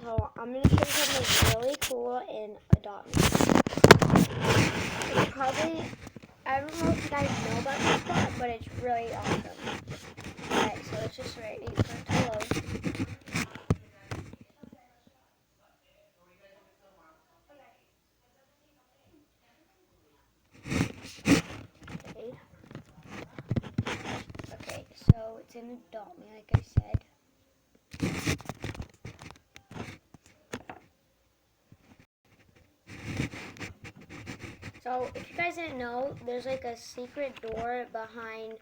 So I'm gonna show you something really cool in Adopt Me. It's probably, I don't know if you guys know about this spot, but it's really awesome. Alright, so let's just wait for it to load. Okay, so it's in Adopt Me, like I said. So if you guys didn't know, there's like a secret door behind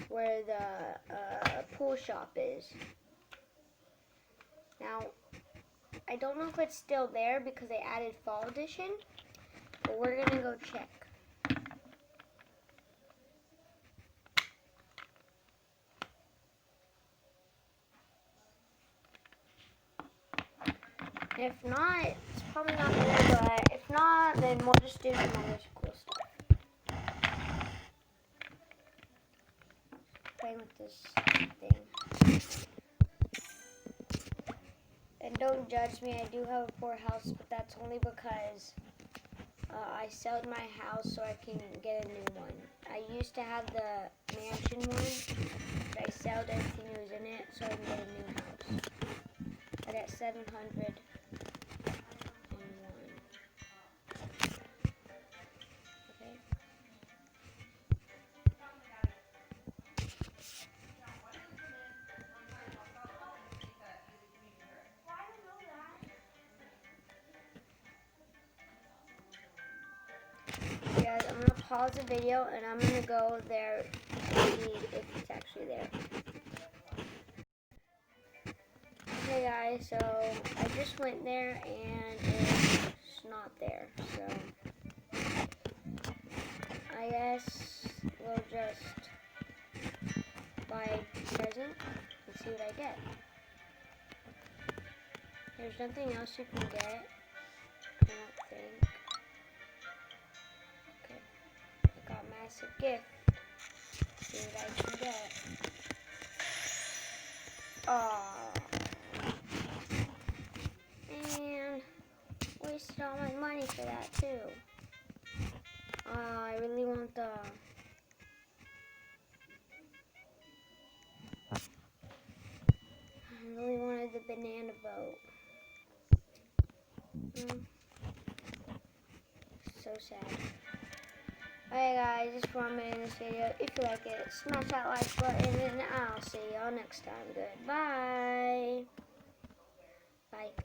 where the pool shop is. Now, I don't know if it's still there because they added Fall Edition, but we're gonna go check. If not, it's probably not there, but if not, then we'll just do some other cool stuff. Playing with this thing. And don't judge me, I do have a poor house, but that's only because I sold my house so I can get a new one. I used to have the mansion one, but I sold everything that was in it so I can get a new house. I got 701. Okay. Guys, I'm gonna pause the video and I'm gonna go there and see if it's actually there. Okay guys, so I just went there and it's not there, so I guess we'll just buy a present and see what I get. There's nothing else you can get, I don't think. Okay, I got a massive gift. See what I can get. Aww. And wasted all my money for that too. I really want the... I really wanted the banana boat. So sad. Alright guys, this is where I'm ending this video. If you like it, smash that like button and I'll see y'all next time. Goodbye. Bye.